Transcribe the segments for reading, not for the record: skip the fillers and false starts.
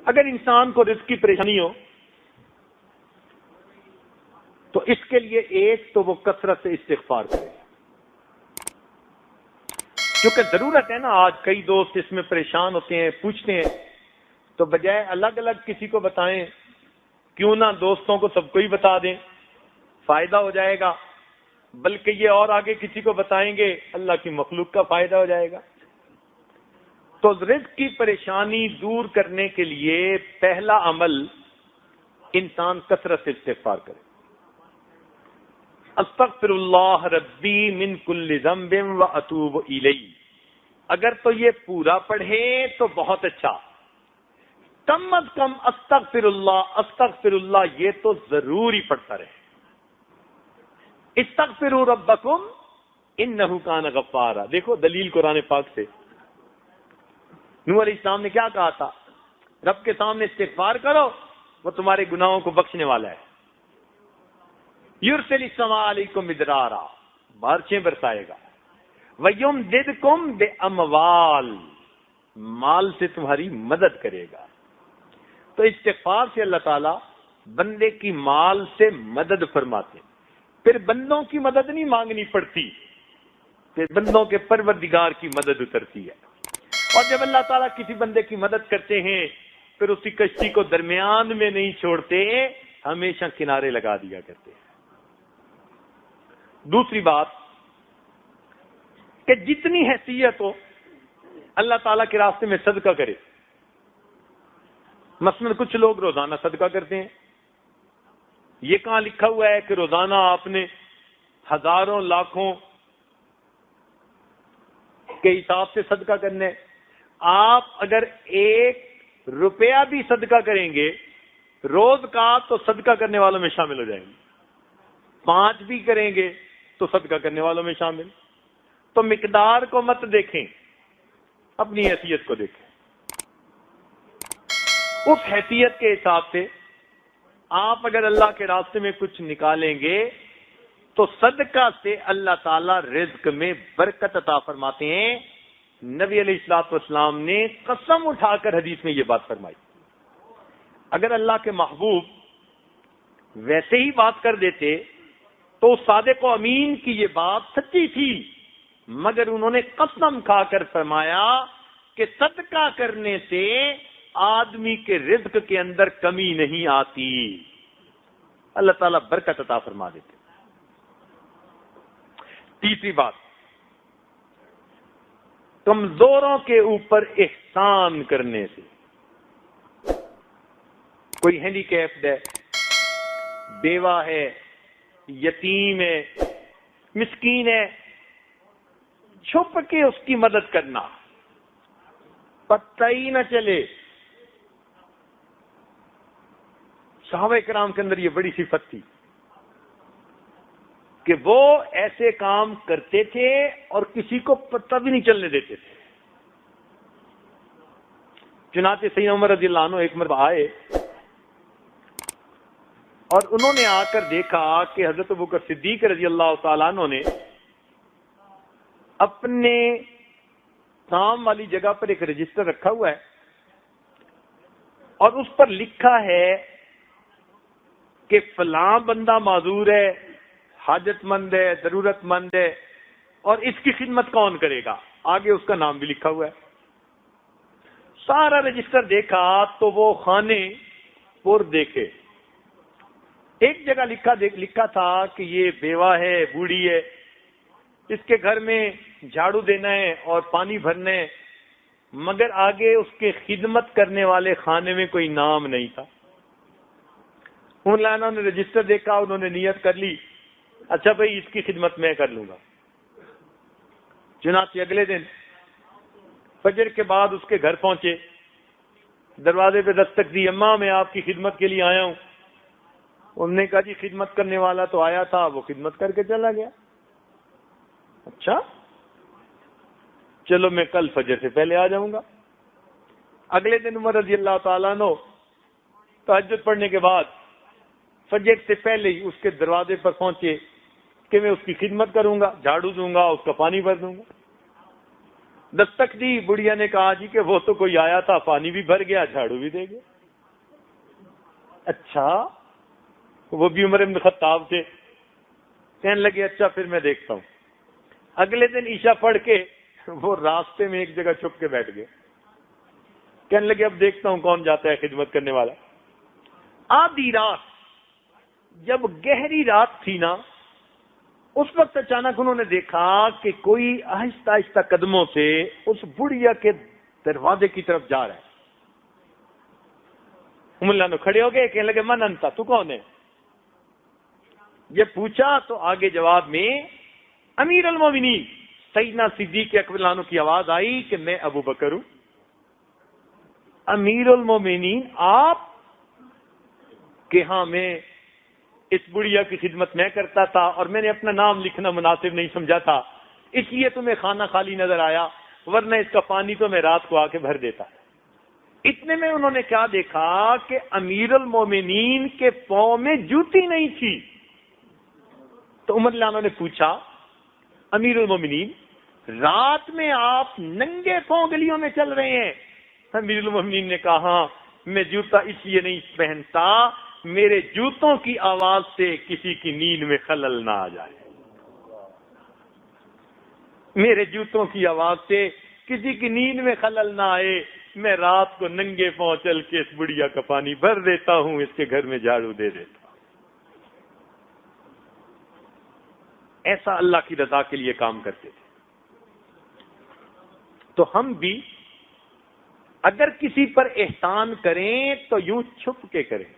اگر انسان کو رزق کی پریشانی ہو تو اس کے لیے ایک تو وہ کثرت سے استغفار کرے، کیونکہ ضرورت ہے نا، آج کئی دوست اس میں پریشان ہوتے ہیں، پوچھتے ہیں، تو بجائے الگ الگ کسی کو بتائیں کیوں نہ دوستوں کو سب کو ہی بتا دیں، فائدہ ہو جائے گا، بلکہ یہ اور آگے کسی کو بتائیں گے اللہ کی مخلوق کا فائدہ ہو جائے گا۔ تو رزق کی پریشانی دور کرنے کے لیے پہلا عمل انسان کثرت سے استغفار کرے۔ استغفر اللہ ربی من کل ذنب واتوب الیہ، اگر تو یہ پورا پڑھے تو بہت اچھا، کم از کم استغفر اللہ یہ تو ضرور ہی پڑھتا رہے۔ استغفروا ربکم انہ کان غفارا، دیکھو دلیل قرآن پاک سے، نوح علیہ السلام نے کیا کہا تھا؟ رب کے سامنے استغفار کرو، وہ تمہارے گناہوں کو بخشنے والا ہے۔ یرسل السماء علیکم مدرارا، بارشیں برسائے گا، ویمددکم باموال، مال سے تمہاری مدد کرے گا۔ تو استغفار سے اللہ تعالیٰ بندے کی مال سے مدد فرماتے، پھر بندوں کی مدد نہیں مانگنی پڑتی، پھر بندوں کے پروردگار کی مدد اترتی ہے۔ اور جب اللہ تعالیٰ کسی بندے کی مدد کرتے ہیں پھر اسی کشتی کو درمیان میں نہیں چھوڑتے، ہمیشہ کنارے لگا دیا کرتے ہیں۔ دوسری بات کہ جتنی حیثیت ہو اللہ تعالیٰ کے راستے میں صدقہ کرے۔ مثلا کچھ لوگ روزانہ صدقہ کرتے ہیں، یہ کہاں لکھا ہوا ہے کہ روزانہ آپ نے ہزاروں لاکھوں کے حساب سے صدقہ کرنے؟ آپ اگر 1 روپیہ بھی صدقہ کریں گے روز کا تو صدقہ کرنے والوں میں شامل ہو جائیں گے، 5 بھی کریں گے تو صدقہ کرنے والوں میں شامل۔ تو مقدار کو مت دیکھیں، اپنی حیثیت کو دیکھیں، اس حیثیت کے حساب سے آپ اگر اللہ کے راستے میں کچھ نکالیں گے تو صدقہ سے اللہ تعالی رزق میں برکت عطا فرماتے ہیں۔ نبی علیہ الصلوۃ والسلام نے قسم اٹھا کر حدیث میں یہ بات فرمائی، اگر اللہ کے محبوب ویسے ہی بات کر دیتے تو صادق و امین کی یہ بات سچی تھی، مگر انہوں نے قسم کھا کر فرمایا کہ صدقہ کرنے سے آدمی کے رزق کے اندر کمی نہیں آتی، اللہ تعالیٰ برکت عطا فرما دیتے۔ تیسری بات، کمزوروں کے اوپر احسان کرنے سے۔ کوئی ہینڈی کیپڈ ہے، بیوہ ہے، یتیم ہے، مسکین ہے، چھپ کے اس کی مدد کرنا، پتہ ہی نہ چلے۔ صحابہ کرام کے اندر یہ بڑی صفت تھی کہ وہ ایسے کام کرتے تھے اور کسی کو پتہ بھی نہیں چلنے دیتے تھے۔ چنانچہ سیدنا عمر رضی اللہ عنہ ایک مرتبہ آئے اور انہوں نے آ کر دیکھا کہ حضرت ابوبکر صدیق رضی اللہ تعالیٰ عنہ نے اپنے کام والی جگہ پر ایک رجسٹر رکھا ہوا ہے اور اس پر لکھا ہے کہ فلاں بندہ معذور ہے، حاجت مند ہے، ضرورت مند ہے، اور اس کی خدمت کون کرے گا، آگے اس کا نام بھی لکھا ہوا ہے۔ سارا رجسٹر دیکھا تو وہ خانے پر دیکھے، ایک جگہ لکھا تھا کہ یہ بیوہ ہے، بوڑھی ہے، اس کے گھر میں جھاڑو دینا ہے اور پانی بھرنا ہے، مگر آگے اس کے خدمت کرنے والے خانے میں کوئی نام نہیں تھا۔ انہوں نے رجسٹر دیکھا، انہوں نے نیت کر لی، اچھا بھائی اس کی خدمت میں کر لوں گا۔ چنانچہ اگلے دن فجر کے بعد اس کے گھر پہنچے، دروازے پہ دستک دی، اماں میں آپ کی خدمت کے لیے آیا ہوں۔ انہوں نے کہا جی خدمت کرنے والا تو آیا تھا، وہ خدمت کر کے چلا گیا۔ اچھا چلو میں کل فجر سے پہلے آ جاؤں گا۔ اگلے دن عمر رضی اللہ تعالیٰ عنہ تہجد پڑھنے کے بعد فجر سے پہلے ہی اس کے دروازے پر پہنچے کہ میں اس کی خدمت کروں گا، جھاڑو دوں گا، اس کا پانی بھر دوں گا۔ دستک دی، بڑھیا نے کہا جی کہ وہ تو کوئی آیا تھا، پانی بھی بھر گیا، جھاڑو بھی دے گیا۔ اچھا وہ بھی عمر بن خطاب تھے. کہنے لگے اچھا پھر میں دیکھتا ہوں. اگلے دن عشاء پڑھ کے وہ راستے میں ایک جگہ چھپ کے بیٹھ گئے. کہنے لگے اب دیکھتا ہوں کون جاتا ہے خدمت کرنے والا. آدھی رات جب گہری رات تھی نا، اس وقت اچانک انہوں نے دیکھا کہ کوئی آہستہ آہستہ قدموں سے اس بڑھیا کے دروازے کی طرف جا رہا ہے. ملا نے کھڑے ہو گئے، کہنے لگے من انتا، تو کون ہے؟ یہ پوچھا تو آگے جواب میں امیر المومنین سیدنا صدیق اکبر عنہ کی آواز آئی کہ میں ابو بکر ہوں. امیر المومنین آپ؟ کہ ہاں میں اس بڑھیا کی خدمت میں کرتا تھا اور میں نے اپنا نام لکھنا مناسب نہیں سمجھا تھا، اس لیے تمہیں خانہ خالی نظر آیا، ورنہ اس کا پانی تو میں رات کو آ کے بھر دیتا. اتنے میں انہوں نے کیا دیکھا کہ امیر المومنین کے پاؤں میں جوتی نہیں تھی. تو عمر رضی اللہ عنہ نے پوچھا امیر المومنین رات میں آپ ننگے پاؤں گلیوں میں چل رہے ہیں؟ امیر المومنین نے کہا ہاں، میں جوتا اس لیے نہیں پہنتا میرے جوتوں کی آواز سے کسی کی نیند میں خلل نہ آ جائے. میرے جوتوں کی آواز سے کسی کی نیند میں خلل نہ آئے. میں رات کو ننگے پاؤں چل کے اس بڑھیا کا پانی بھر دیتا ہوں، اس کے گھر میں جھاڑو دے دیتا ہوں. ایسا اللہ کی رضا کے لیے کام کرتے تھے. تو ہم بھی اگر کسی پر احسان کریں تو یوں چھپ کے کریں.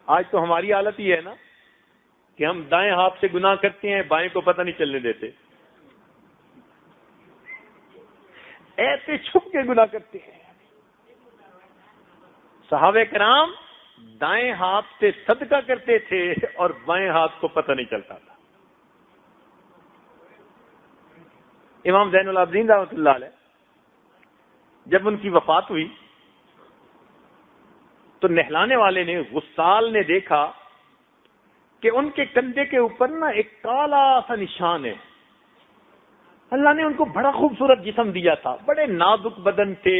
آج تو ہماری حالت یہ ہے نا کہ ہم دائیں ہاتھ سے گناہ کرتے ہیں، بائیں کو پتہ نہیں چلنے دیتے، ایسے چھپ کے گناہ کرتے ہیں. صحابہ کرام دائیں ہاتھ سے صدقہ کرتے تھے اور بائیں ہاتھ کو پتہ نہیں چلتا تھا. امام زین العابدین رحمۃ اللہ علیہ جب ان کی وفات ہوئی تو نہلانے والے نے، غسال نے دیکھا کہ ان کے کندھے کے اوپر نا ایک کالا سا نشان ہے. اللہ نے ان کو بڑا خوبصورت جسم دیا تھا، بڑے نازک بدن تھے،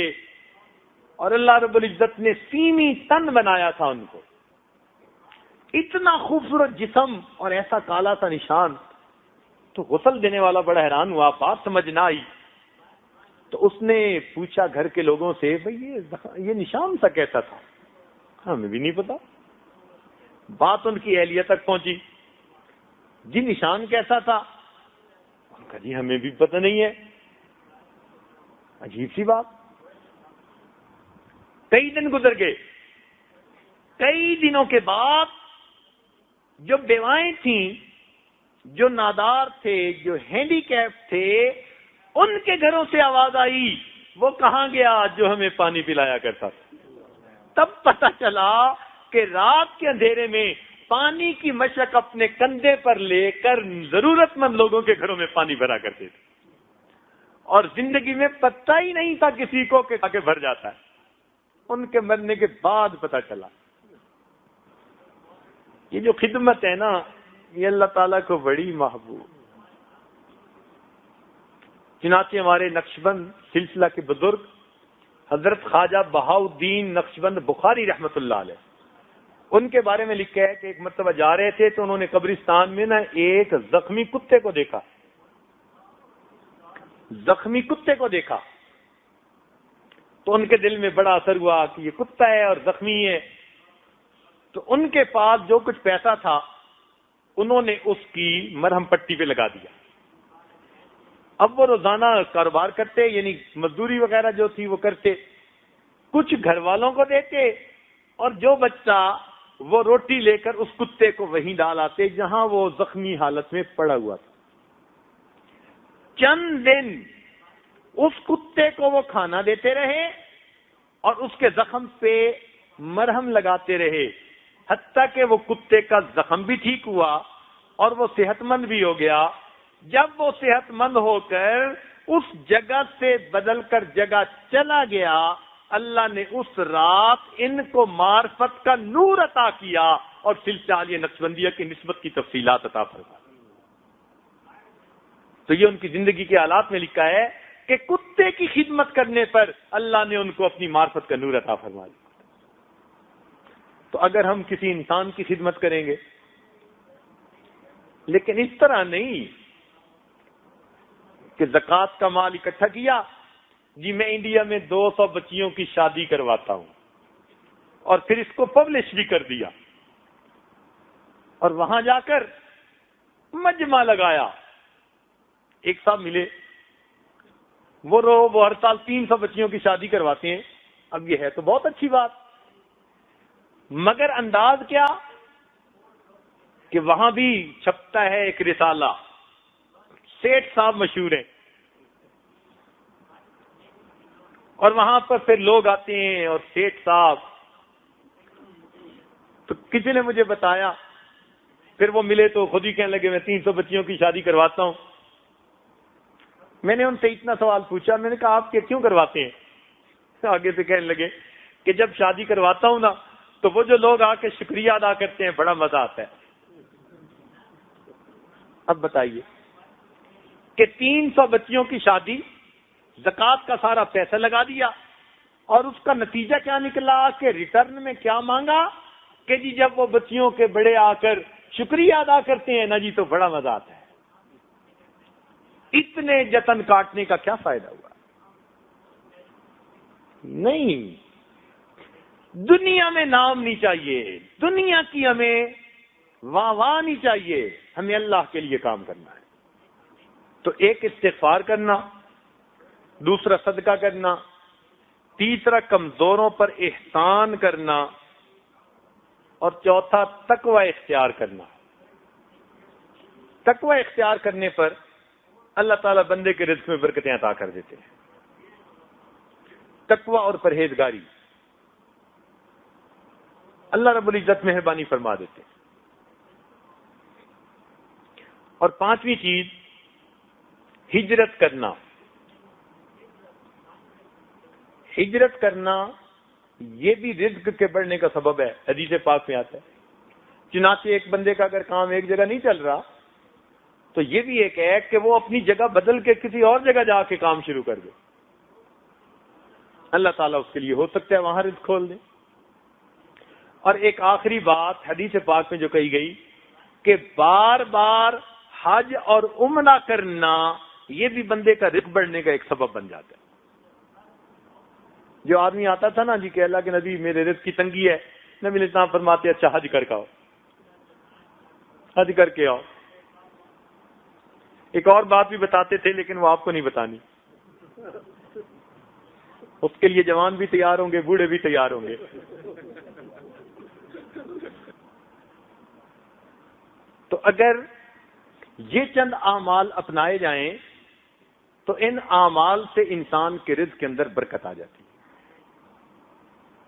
اور اللہ رب العزت نے سیمی تن بنایا تھا ان کو. اتنا خوبصورت جسم اور ایسا کالا سا نشان. تو غسل دینے والا بڑا حیران ہوا، بات سمجھ نہ آئی. تو اس نے پوچھا گھر کے لوگوں سے بھئی یہ نشان سا کیسا تھا؟ ہمیں بھی نہیں پتا. بات ان کی اہلیہ تک پہنچی، جی نشان کیسا تھا؟ ان کا جی ہمیں بھی پتہ نہیں ہے. عجیب سی بات. کئی دن گزر گئے. کئی دنوں کے بعد جو بیوائیں تھیں، جو نادار تھے، جو ہینڈی کیپ تھے، ان کے گھروں سے آواز آئی وہ کہاں گیا جو ہمیں پانی پلایا کرتا تھا. تب پتہ چلا کہ رات کے اندھیرے میں پانی کی مشک اپنے کندھے پر لے کر ضرورت مند لوگوں کے گھروں میں پانی بھرا کرتے تھے، اور زندگی میں پتہ ہی نہیں تھا کسی کو کہ آگے بھر جاتا ہے. ان کے مرنے کے بعد پتہ چلا. یہ جو خدمت ہے نا، یہ اللہ تعالیٰ کو بڑی محبوب. چنانچہ ہمارے نقشبند سلسلہ کے بزرگ حضرت خواجہ بہاؤالدین نقشبند بخاری رحمت اللہ علیہ، ان کے بارے میں لکھا ہے کہ ایک مرتبہ جا رہے تھے تو انہوں نے قبرستان میں نا ایک زخمی کتے کو دیکھا. زخمی کتے کو دیکھا تو ان کے دل میں بڑا اثر ہوا کہ یہ کتا ہے اور زخمی ہے. تو ان کے پاس جو کچھ پیسہ تھا انہوں نے اس کی مرہم پٹی پہ لگا دیا. اب وہ روزانہ کاروبار کرتے، یعنی مزدوری وغیرہ جو تھی وہ کرتے، کچھ گھر والوں کو دیتے، اور جو بچہ وہ روٹی لے کر اس کتے کو وہیں ڈال آتے جہاں وہ زخمی حالت میں پڑا ہوا تھا. چند دن اس کتے کو وہ کھانا دیتے رہے اور اس کے زخم پہ مرہم لگاتے رہے، حتیٰ کہ وہ کتے کا زخم بھی ٹھیک ہوا اور وہ صحت مند بھی ہو گیا. جب وہ صحت مند ہو کر اس جگہ سے بدل کر جگہ چلا گیا، اللہ نے اس رات ان کو معرفت کا نور عطا کیا اور سلسلہ عالیہ نقشبندیہ کی نسبت کی تفصیلات عطا فرمائی. تو یہ ان کی زندگی کے حالات میں لکھا ہے کہ کتے کی خدمت کرنے پر اللہ نے ان کو اپنی معرفت کا نور عطا فرمایا. تو اگر ہم کسی انسان کی خدمت کریں گے، لیکن اس طرح نہیں کہ زکوٰۃ کا مال اکٹھا کیا، جی میں انڈیا میں 200 بچیوں کی شادی کرواتا ہوں، اور پھر اس کو پبلش بھی کر دیا، اور وہاں جا کر مجمع لگایا۔ ایک صاحب ملے، وہ ہر سال 300 بچیوں کی شادی کرواتے ہیں۔ اب یہ ہے تو بہت اچھی بات، مگر انداز کیا کہ وہاں بھی چھپتا ہے ایک رسالہ، سیٹھ صاحب مشہور ہیں، اور وہاں پر پھر لوگ آتے ہیں، اور سیٹھ صاحب تو کسی نے مجھے بتایا، پھر وہ ملے تو خود ہی کہنے لگے میں 300 بچیوں کی شادی کرواتا ہوں۔ میں نے ان سے اتنا سوال پوچھا، میں نے کہا آپ کیوں کرواتے ہیں؟ آگے سے کہنے لگے کہ جب شادی کرواتا ہوں نا تو وہ جو لوگ آ کے شکریہ ادا کرتے ہیں بڑا مزہ آتا ہے۔ اب بتائیے کہ 300 بچیوں کی شادی، زکوٰۃ کا سارا پیسہ لگا دیا، اور اس کا نتیجہ کیا نکلا کہ ریٹرن میں کیا مانگا کہ جی جب وہ بچیوں کے بڑے آ کر شکریہ ادا کرتے ہیں نا جی تو بڑا مزہ آتا ہے۔ اتنے جتن کاٹنے کا کیا فائدہ ہوا؟ نہیں، دنیا میں نام نہیں چاہیے، دنیا کی ہمیں واہ واہ نہیں چاہیے، ہمیں اللہ کے لیے کام کرنا ہے۔ تو ایک استغفار کرنا، دوسرا صدقہ کرنا، تیسرا کمزوروں پر احسان کرنا، اور چوتھا تقوی اختیار کرنا۔ تقوی اختیار کرنے پر اللہ تعالیٰ بندے کے رزق میں برکتیں عطا کر دیتے ہیں۔ تقوی اور پرہیزگاری، اللہ رب العزت مہربانی فرما دیتے ہیں۔ اور پانچویں چیز، ہجرت کرنا۔ ہجرت کرنا یہ بھی رزق کے بڑھنے کا سبب ہے، حدیث پاک میں آتا ہے۔ چنانچہ ایک بندے کا اگر کام ایک جگہ نہیں چل رہا تو یہ بھی ایک ہے کہ وہ اپنی جگہ بدل کے کسی اور جگہ جا کے کام شروع کر دے، اللہ تعالیٰ اس کے لیے ہو سکتا ہے وہاں رزق کھول دے۔ اور ایک آخری بات حدیث پاک میں جو کہی گئی کہ بار بار حج اور عمرہ کرنا یہ بھی بندے کا رزق بڑھنے کا ایک سبب بن جاتا ہے۔ جو آدمی آتا تھا نا جی کہ اللہ کے نبی میرے رزق کی تنگی ہے، نبی علیہ السلام فرماتے اچھا حج کر کے آؤ، حج کر کے آؤ۔ ایک اور بات بھی بتاتے تھے لیکن وہ آپ کو نہیں بتانی، اس کے لیے جوان بھی تیار ہوں گے، بوڑھے بھی تیار ہوں گے۔ تو اگر یہ چند اعمال اپنائے جائیں تو ان اعمال سے انسان کے رزق کے اندر برکت آ جاتی ہے۔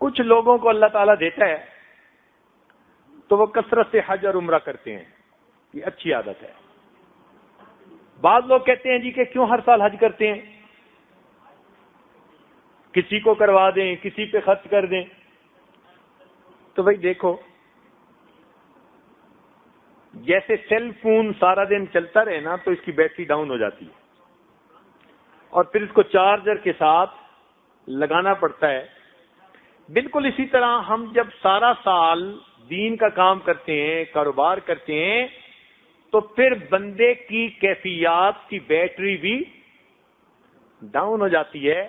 کچھ لوگوں کو اللہ تعالیٰ دیتا ہے تو وہ کثرت سے حج اور عمرہ کرتے ہیں، یہ اچھی عادت ہے۔ بعض لوگ کہتے ہیں جی کہ کیوں ہر سال حج کرتے ہیں، کسی کو کروا دیں، کسی پہ خرچ کر دیں۔ تو بھائی دیکھو، جیسے سیل فون سارا دن چلتا رہے نا تو اس کی بیٹری ڈاؤن ہو جاتی ہے، اور پھر اس کو چارجر کے ساتھ لگانا پڑتا ہے۔ بالکل اسی طرح ہم جب سارا سال دین کا کام کرتے ہیں، کاروبار کرتے ہیں، تو پھر بندے کی کیفیات کی بیٹری بھی ڈاؤن ہو جاتی ہے،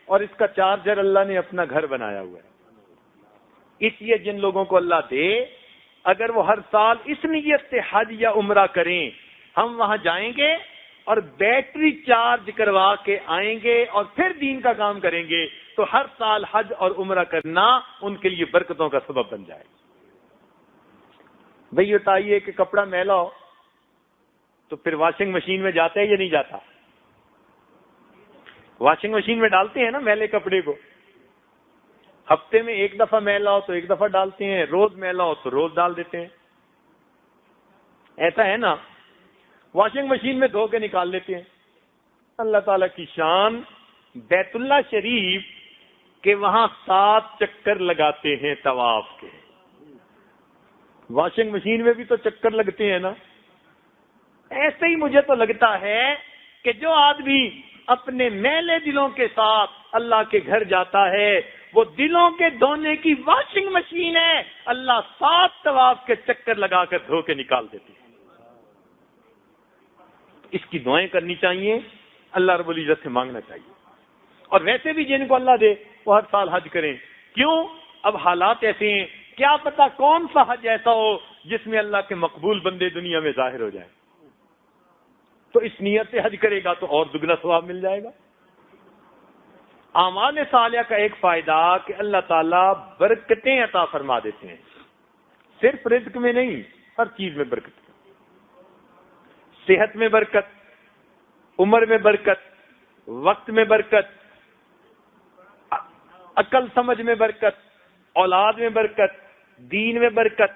اور اس کا چارجر اللہ نے اپنا گھر بنایا ہوا ہے۔ اس لیے جن لوگوں کو اللہ دے، اگر وہ ہر سال اس نیت سے حج یا عمرہ کریں، ہم وہاں جائیں گے اور بیٹری چارج کروا کے آئیں گے اور پھر دین کا کام کریں گے، تو ہر سال حج اور عمرہ کرنا ان کے لیے برکتوں کا سبب بن جائے۔ بھئی بتائیے کہ کپڑا میلا ہو تو پھر واشنگ مشین میں جاتا ہے یا نہیں جاتا؟ واشنگ مشین میں ڈالتے ہیں نا میلے کپڑے کو، ہفتے میں ایک دفعہ میلا ہو تو ایک دفعہ ڈالتے ہیں، روز میلا ہو تو روز ڈال دیتے ہیں، ایسا ہے نا؟ واشنگ مشین میں دھو کے نکال لیتے ہیں۔ اللہ تعالیٰ کی شان، بیت اللہ شریف کے وہاں 7 چکر لگاتے ہیں طواف کے، واشنگ مشین میں بھی تو چکر لگتے ہیں نا۔ ایسے ہی مجھے تو لگتا ہے کہ جو آدمی اپنے میلے دلوں کے ساتھ اللہ کے گھر جاتا ہے، وہ دلوں کے دھونے کی واشنگ مشین ہے. اللہ 7 طواف کے چکر لگا کر دھو کے نکال دیتے ہیں. اس کی دعائیں کرنی چاہیے, اللہ رب العزت سے مانگنا چاہیے. اور ویسے بھی جن کو اللہ دے وہ ہر سال حج کریں. کیوں؟ اب حالات ایسے ہیں, کیا پتا کون سا حج ایسا ہو جس میں اللہ کے مقبول بندے دنیا میں ظاہر ہو جائیں. تو اس نیت سے حج کرے گا تو اور دگنا ثواب مل جائے گا. اعمال صالحہ کا ایک فائدہ کہ اللہ تعالیٰ برکتیں عطا فرما دیتے ہیں, صرف رزق میں نہیں, ہر چیز میں برکت. صحت میں برکت, عمر میں برکت, وقت میں برکت, عقل سمجھ میں برکت, اولاد میں برکت, دین میں برکت,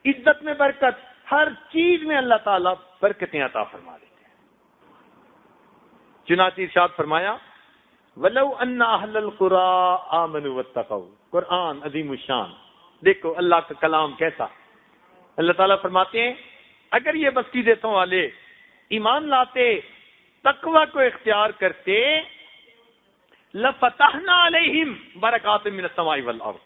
عزت میں برکت, ہر چیز میں اللہ تعالیٰ برکتیں عطا فرما دیتے ہیں. چنانچہ ارشاد فرمایا وَلَوْ أَنَّ أَهْلَ الْقُرَىٰ آمَنُوا وَاتَّقَوْا. قرآن عظیم الشان, دیکھو اللہ کا کلام کیسا. اللہ تعالیٰ فرماتے ہیں اگر یہ بستی دیسوں والے ایمان لاتے, تقوی کو اختیار کرتے, لَفَتَحْنَا عَلَيْهِمْ بَرَكَاتٍ مِّنَ السَّمَاءِ وَالْأَرْضِ,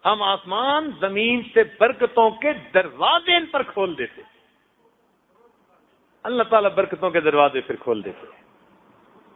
ہم آسمان زمین سے برکتوں کے دروازے ان پر کھول دیتے. اللہ تعالیٰ برکتوں کے دروازے پھر کھول دیتے ہیں.